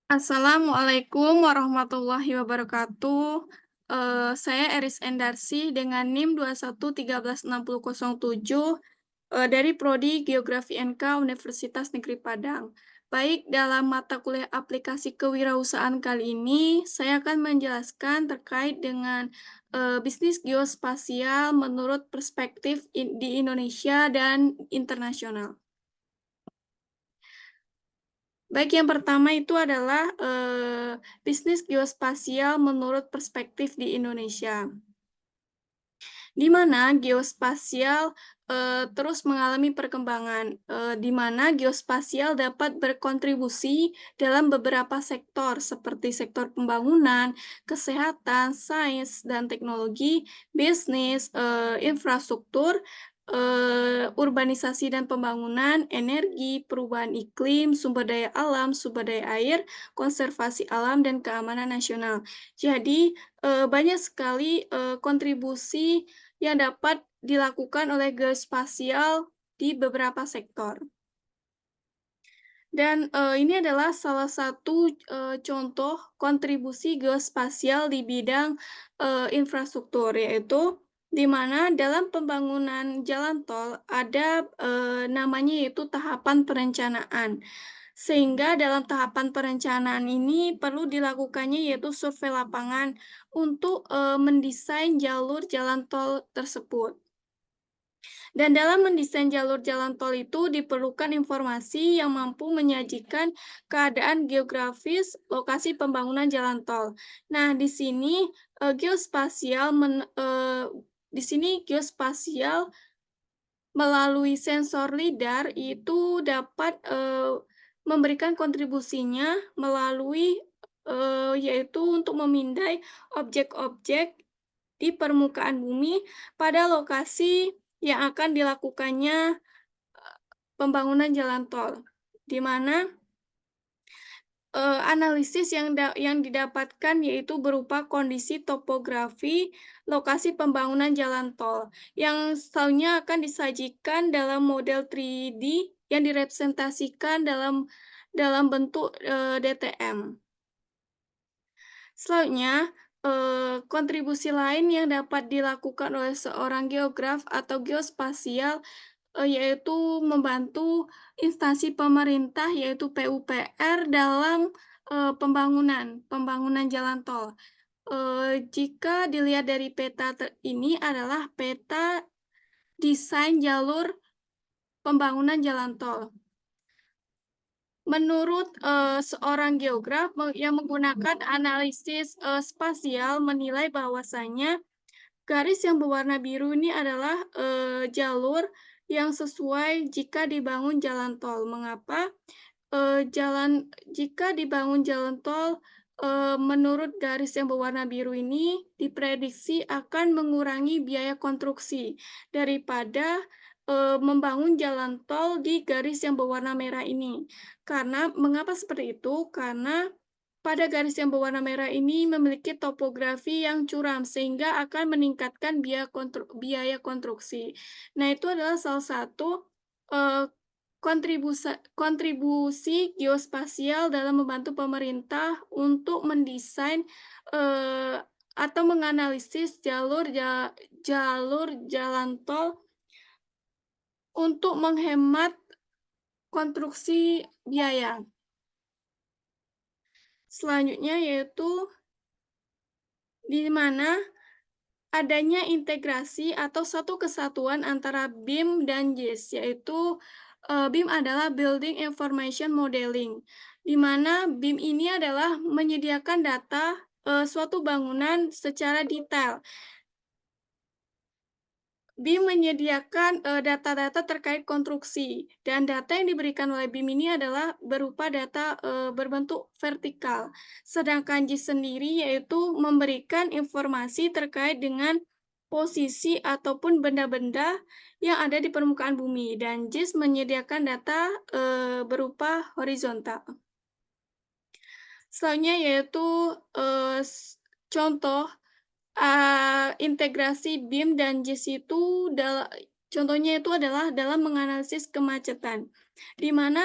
Assalamualaikum warahmatullahi wabarakatuh. Saya Eris Endarsi dengan NIM 21136007 dari Prodi Geografi NK Universitas Negeri Padang. Baik, dalam mata kuliah aplikasi kewirausahaan kali ini, saya akan menjelaskan terkait dengan bisnis geospasial menurut perspektif di Indonesia dan internasional. Baik, yang pertama itu adalah bisnis geospasial menurut perspektif di Indonesia, di mana geospasial terus mengalami perkembangan, di mana geospasial dapat berkontribusi dalam beberapa sektor seperti sektor pembangunan, kesehatan, sains dan teknologi, bisnis, infrastruktur, urbanisasi dan pembangunan, energi, perubahan iklim, sumber daya alam, sumber daya air, konservasi alam, dan keamanan nasional. Jadi, banyak sekali kontribusi yang dapat dilakukan oleh geospasial di beberapa sektor. Dan ini adalah salah satu contoh kontribusi geospasial di bidang infrastruktur, yaitu di mana dalam pembangunan jalan tol ada namanya yaitu tahapan perencanaan. Sehingga dalam tahapan perencanaan ini perlu dilakukannya yaitu survei lapangan untuk mendesain jalur jalan tol tersebut. Dan dalam mendesain jalur jalan tol itu diperlukan informasi yang mampu menyajikan keadaan geografis lokasi pembangunan jalan tol. Nah, di sini geospasial melalui sensor lidar itu dapat memberikan kontribusinya melalui yaitu untuk memindai objek-objek di permukaan bumi pada lokasi yang akan dilakukannya pembangunan jalan tol, di mana analisis yang didapatkan yaitu berupa kondisi topografi lokasi pembangunan jalan tol, yang selanjutnya akan disajikan dalam model 3D yang direpresentasikan dalam bentuk DTM. Selanjutnya, kontribusi lain yang dapat dilakukan oleh seorang geograf atau geospasial yaitu membantu instansi pemerintah yaitu PUPR dalam pembangunan jalan tol. Jika dilihat dari peta ini adalah peta desain jalur pembangunan jalan tol. Menurut seorang geograf yang menggunakan analisis spasial menilai bahwasanya garis yang berwarna biru ini adalah jalur yang sesuai jika dibangun jalan tol. Mengapa? Jika dibangun jalan tol, menurut garis yang berwarna biru ini diprediksi akan mengurangi biaya konstruksi daripada membangun jalan tol di garis yang berwarna merah ini. Karena mengapa seperti itu? Karena pada garis yang berwarna merah ini memiliki topografi yang curam sehingga akan meningkatkan biaya konstruksi. Nah, itu adalah salah satu kontribusi geospasial dalam membantu pemerintah untuk mendesain atau menganalisis jalur jalan tol untuk menghemat konstruksi biaya. Selanjutnya yaitu di mana adanya integrasi atau satu kesatuan antara BIM dan JIS, yaitu BIM adalah Building Information Modeling, di mana BIM ini adalah menyediakan data suatu bangunan secara detail. BIM menyediakan data-data terkait konstruksi, dan data yang diberikan oleh BIM ini adalah berupa data berbentuk vertikal. Sedangkan JIS sendiri yaitu memberikan informasi terkait dengan posisi ataupun benda-benda yang ada di permukaan bumi, dan JIS menyediakan data berupa horizontal. Selanjutnya yaitu contoh integrasi BIM dan JIS itu contohnya itu adalah dalam menganalisis kemacetan. di mana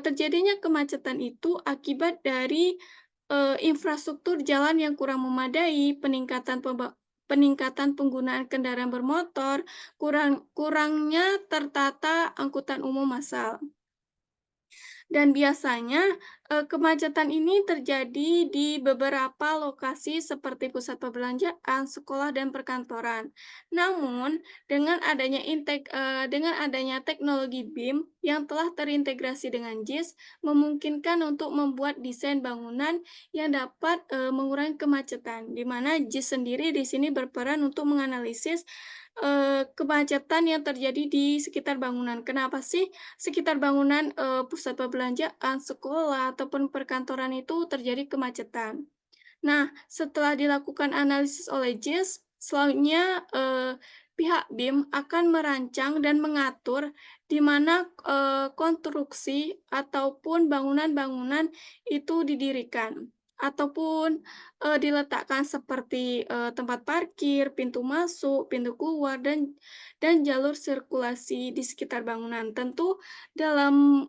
terjadinya kemacetan itu akibat dari, infrastruktur jalan yang kurang memadai, peningkatan penggunaan kendaraan bermotor, kurangnya tertata angkutan umum massal. Dan biasanya, kemacetan ini terjadi di beberapa lokasi seperti pusat perbelanjaan, sekolah, dan perkantoran. Namun, dengan adanya teknologi BIM yang telah terintegrasi dengan JIS, memungkinkan untuk membuat desain bangunan yang dapat, mengurangi kemacetan, di mana JIS sendiri di sini berperan untuk menganalisis, kemacetan yang terjadi di sekitar bangunan. Kenapa sih sekitar bangunan, pusat perbelanjaan, sekolah, ataupun perkantoran itu terjadi kemacetan? Nah, setelah dilakukan analisis oleh JIS, selanjutnya, pihak BIM akan merancang dan mengatur di mana, konstruksi ataupun bangunan-bangunan itu didirikan ataupun, diletakkan seperti, tempat parkir, pintu masuk, pintu keluar, dan jalur sirkulasi di sekitar bangunan. Tentu dalam,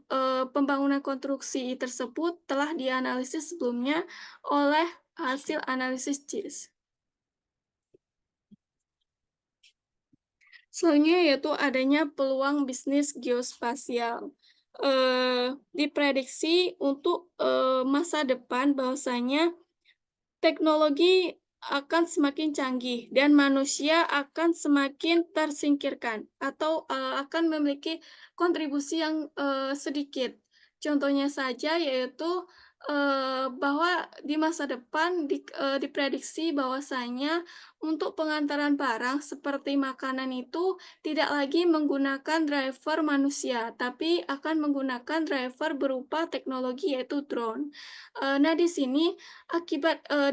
pembangunan konstruksi tersebut telah dianalisis sebelumnya oleh hasil analisis JIS. Selanjutnya yaitu adanya peluang bisnis geospasial. Diprediksi untuk, masa depan bahwasanya teknologi akan semakin canggih dan manusia akan semakin tersingkirkan atau, akan memiliki kontribusi yang, sedikit. Contohnya saja yaitu, bahwa di masa depan diprediksi bahwasanya untuk pengantaran barang seperti makanan itu tidak lagi menggunakan driver manusia, tapi akan menggunakan driver berupa teknologi yaitu drone. Nah di sini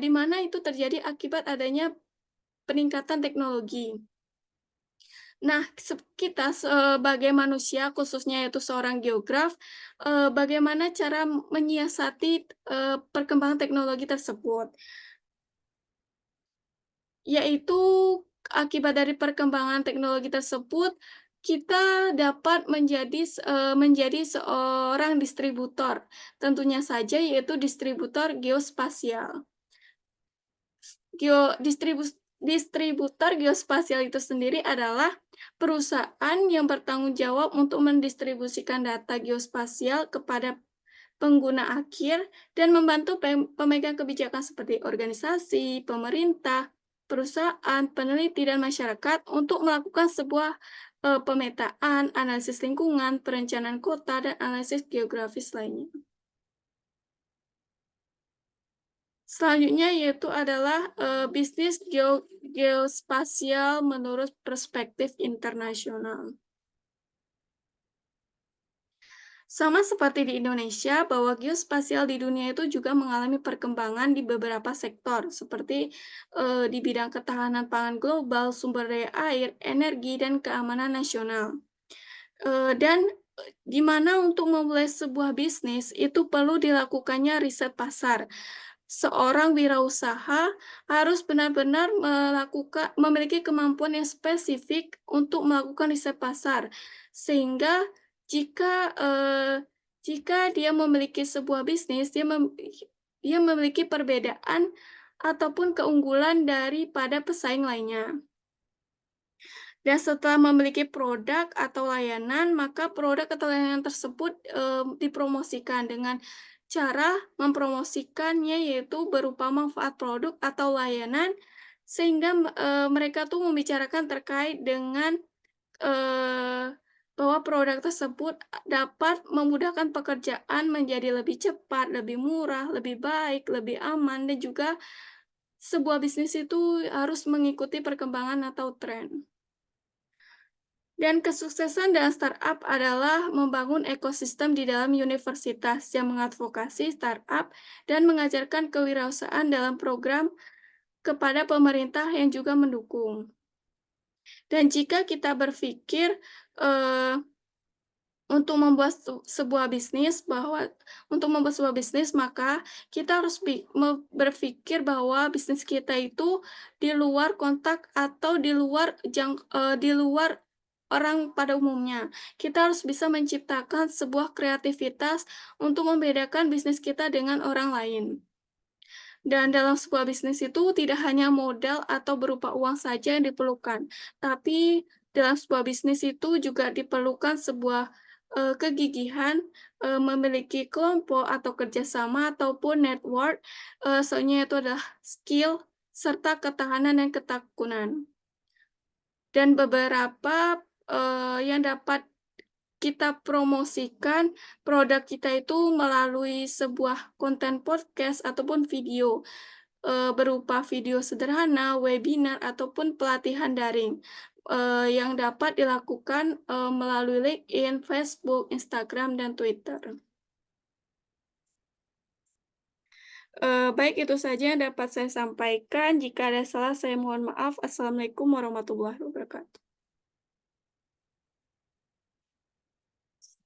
di mana itu terjadi akibat adanya peningkatan teknologi. Nah, kita sebagai manusia, khususnya yaitu seorang geograf, bagaimana cara menyiasati, perkembangan teknologi tersebut? Yaitu akibat dari perkembangan teknologi tersebut, kita dapat menjadi seorang distributor, tentunya saja yaitu distributor geospasial. Distributor geospasial itu sendiri adalah perusahaan yang bertanggung jawab untuk mendistribusikan data geospasial kepada pengguna akhir dan membantu pemegang kebijakan seperti organisasi, pemerintah, perusahaan, peneliti, dan masyarakat untuk melakukan sebuah, pemetaan, analisis lingkungan, perencanaan kota, dan analisis geografis lainnya. Selanjutnya yaitu adalah, bisnis geospasial menurut perspektif internasional. Sama seperti di Indonesia, bahwa geospasial di dunia itu juga mengalami perkembangan di beberapa sektor, seperti, di bidang ketahanan pangan global, sumber daya air, energi, dan keamanan nasional. Dan, di mana untuk memulai sebuah bisnis itu perlu dilakukannya riset pasar. Seorang wirausaha harus benar-benar memiliki kemampuan yang spesifik untuk melakukan riset pasar, sehingga jika, jika dia memiliki sebuah bisnis, dia memiliki perbedaan ataupun keunggulan daripada pesaing lainnya. Dan setelah memiliki produk atau layanan, maka produk atau layanan tersebut, dipromosikan dengan cara mempromosikannya yaitu berupa manfaat produk atau layanan, sehingga, mereka tuh membicarakan terkait dengan, bahwa produk tersebut dapat memudahkan pekerjaan menjadi lebih cepat, lebih murah, lebih baik, lebih aman, dan juga sebuah bisnis itu harus mengikuti perkembangan atau tren. Dan kesuksesan dalam startup adalah membangun ekosistem di dalam universitas yang mengadvokasi startup dan mengajarkan kewirausahaan dalam program kepada pemerintah yang juga mendukung. Dan jika kita berpikir, eee, untuk membuat sebuah bisnis maka kita harus berpikir bahwa bisnis kita itu di luar kontak atau di luar orang pada umumnya. Kita harus bisa menciptakan sebuah kreativitas untuk membedakan bisnis kita dengan orang lain. Dan dalam sebuah bisnis itu tidak hanya modal atau berupa uang saja yang diperlukan, tapi dalam sebuah bisnis itu juga diperlukan sebuah, kegigihan, memiliki kelompok atau kerjasama ataupun network, soalnya itu adalah skill serta ketahanan dan ketekunan. Dan beberapa, yang dapat kita promosikan produk kita itu melalui sebuah konten podcast ataupun video, berupa video sederhana, webinar, ataupun pelatihan daring, yang dapat dilakukan, melalui LinkedIn, Facebook, Instagram, dan Twitter. Baik itu saja yang dapat saya sampaikan, jika ada salah saya mohon maaf. Assalamualaikum warahmatullahi wabarakatuh.